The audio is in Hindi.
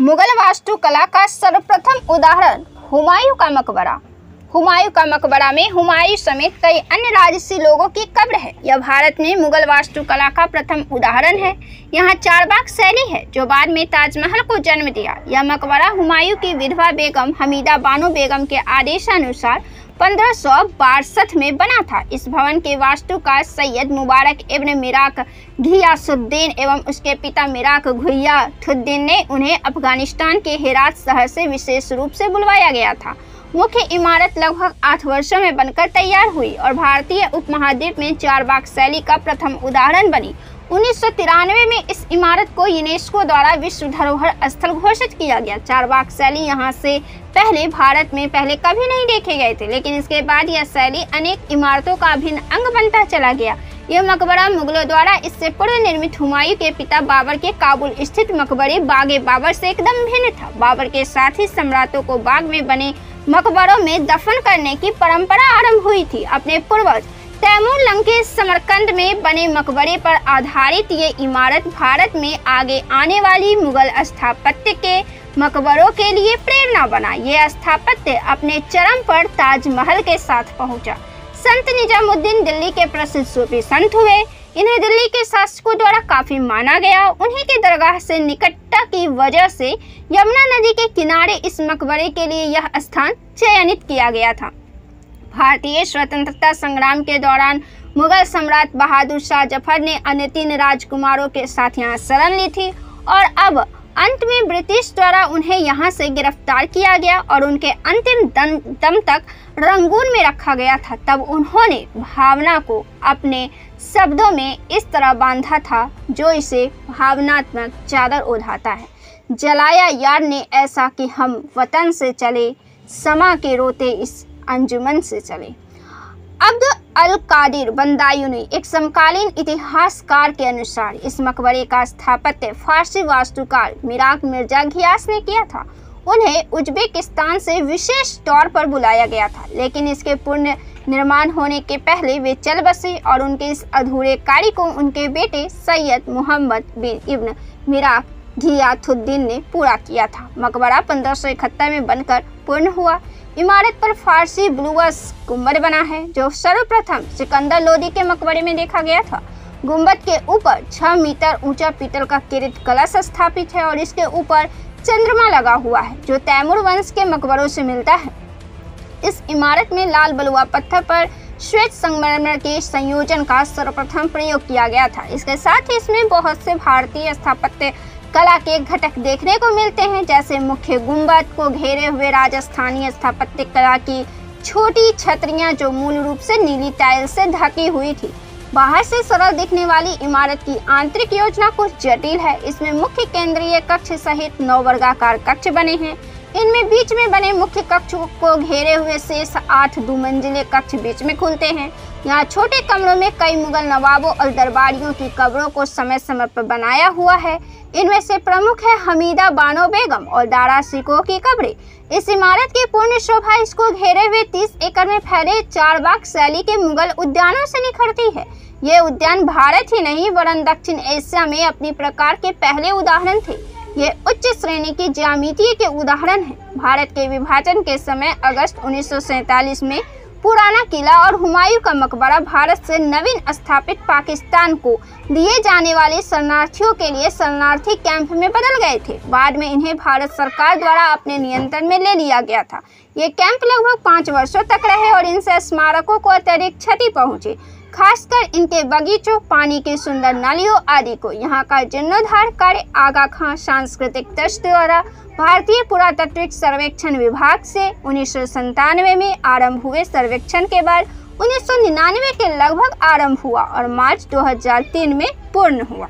मुगल वास्तुकला का सर्वप्रथम उदाहरण हुमायूं का मकबरा। हुमायूं का मकबरा में हुमायूं समेत कई अन्य राजसी लोगों की कब्र है। यह भारत में मुगल वास्तुकला का प्रथम उदाहरण है। यहाँ62 शैली है जो बाद में ताजमहल को जन्म दिया। यह मकबरा हुमायूं की विधवा बेगम हमीदा बानो बेगम के आदेशानुसार 1562 में बना था। इस भवन के वास्तुकार सैयद मुबारक इब्न मिराक घियासुद्दीन एवं उसके पिता मिराक घियासुद्दीन ने उन्हें अफगानिस्तान के हेरात शहर से विशेष रूप से बुलवाया गया था। मुख्य इमारत लगभग 8 वर्षों में बनकर तैयार हुई और भारतीय उपमहाद्वीप में चारबाग शैली का प्रथम उदाहरण बनी। 1993 में इस इमारत को यूनेस्को द्वारा विश्व धरोहर स्थल घोषित किया गया। चारबाग शैली यहाँ से पहले भारत में कभी नहीं देखे गए थे, लेकिन इसके बाद यह शैली अनेक इमारतों का अभिन्न अंग बनता चला गया। यह मकबरा मुगलों द्वारा इससे पूर्व निर्मित हुमायूं के पिता बाबर के काबुल स्थित मकबरे बागे बाबर से एकदम भिन्न था। बाबर के साथ ही सम्राटों को बाग में बने मकबरों में दफन करने की परंपरा आरंभ हुई थी। अपने पूर्वज तैमूर लंग के समरकंद में बने मकबरे पर आधारित ये इमारत भारत में आगे आने वाली मुगल स्थापत्य के मकबरों के लिए प्रेरणा बना। ये स्थापत्य अपने चरम पर ताजमहल के साथ पहुंचा। संत निजामुद्दीन दिल्ली के प्रसिद्ध सूफी संत हुए। इन्हें दिल्ली के शासकों द्वारा काफी माना गया। उन्हीं के दरगाह से निकटता की वजह से यमुना नदी के किनारे इस मकबरे के लिए यह स्थान चयनित किया गया था। भारतीय स्वतंत्रता संग्राम के दौरान मुगल सम्राट बहादुर शाह जफर ने अन्य 3 राजकुमारों के साथ यहाँ शरण ली थी और अब अंत में ब्रिटिश द्वारा उन्हें यहाँ से गिरफ्तार किया गया और उनके अंतिम दम तक रंगून में रखा गया था। तब उन्होंने भावना को अपने शब्दों में इस तरह बांधा था जो इसे भावनात्मक चादर ओढ़ाता है। जलाया यार ने ऐसा कि हम वतन से चले, समा के रोते इस अंजुमन से चले। अब्द अल कादिर बंदायूनी एक समकालीन इतिहासकार के अनुसार इस मकबरे का स्थापत्य फारसी वास्तुकार मिराक मिर्जा घियास ने किया था। उन्हें उज्बेकिस्तान से विशेष तौर पर बुलाया गया था, लेकिन इसके पूर्ण निर्माण होने के पहले वे चल बसे और उनके इस अधूरे कार्य को उनके बेटे सैयद मोहम्मद बिन इब्न मिराक घियासुद्दीन ने पूरा किया था। मकबरा 1571 में बनकर पूर्ण हुआ। इमारत पर फारसी ब्लूअस गुंबद बना है जो सर्वप्रथम सिकंदर लोदी के मकबरे में देखा गया था। गुंबद के ऊपर 6 मीटर ऊंचा पीतल का किरीट कलश स्थापित है और इसके ऊपर चंद्रमा लगा हुआ है जो तैमूर वंश के मकबरों से मिलता है। इस इमारत में लाल बलुआ पत्थर पर श्वेत संगमरमर के संयोजन का सर्वप्रथम प्रयोग किया गया था। इसके साथ ही इसमें बहुत से भारतीय स्थापत्य कला के घटक देखने को मिलते हैं, जैसे मुख्य गुंबद को घेरे हुए राजस्थानी स्थापत्य कला की छोटी छतरियां जो मूल रूप से नीली टाइल से ढकी हुई थी। बाहर से सरल दिखने वाली इमारत की आंतरिक योजना कुछ जटिल है। इसमें मुख्य केंद्रीय कक्ष सहित 9 वर्गाकार कक्ष बने हैं। इनमें बीच में बने मुख्य कक्ष को घेरे हुए शेष 8 दुमंजिले कक्ष बीच में खुलते हैं। यहाँ छोटे कमरों में कई मुगल नवाबों और दरबारियों की कब्रों को समय समय पर बनाया हुआ है। इनमें से प्रमुख है हमीदा बानो बेगम और दारा शिकोह की कब्रें। इस इमारत की पूर्ण शोभा इसको घेरे हुए 30 एकड़ में फैले चारबाग शैली के मुगल उद्यानों से निखरती है। ये उद्यान भारत ही नहीं वरन दक्षिण एशिया में अपनी प्रकार के पहले उदाहरण थे। ये उच्च श्रेणी की ज्यामिति के उदाहरण हैं। भारत के विभाजन के समय अगस्त 1947 में पुराना किला और हुमायूं का मकबरा भारत से नवीन स्थापित पाकिस्तान को लिए जाने वाले शरणार्थियों के लिए शरणार्थी कैंप में बदल गए थे। बाद में इन्हें भारत सरकार द्वारा अपने नियंत्रण में ले लिया गया था। ये कैंप लगभग 5 वर्षों तक रहे और इनसे स्मारकों को अत्यधिक क्षति पहुंची, खासकर इनके बगीचों, पानी की सुंदर नालियों आदि को। यहाँ का जीर्णोद्धार कार्य आगा खां सांस्कृतिक ट्रस्ट द्वारा भारतीय पुरातात्विक सर्वेक्षण विभाग से 1997 में आरंभ हुए सर्वेक्षण के बाद 1999 के लगभग आरंभ हुआ और मार्च 2003 में पूर्ण हुआ।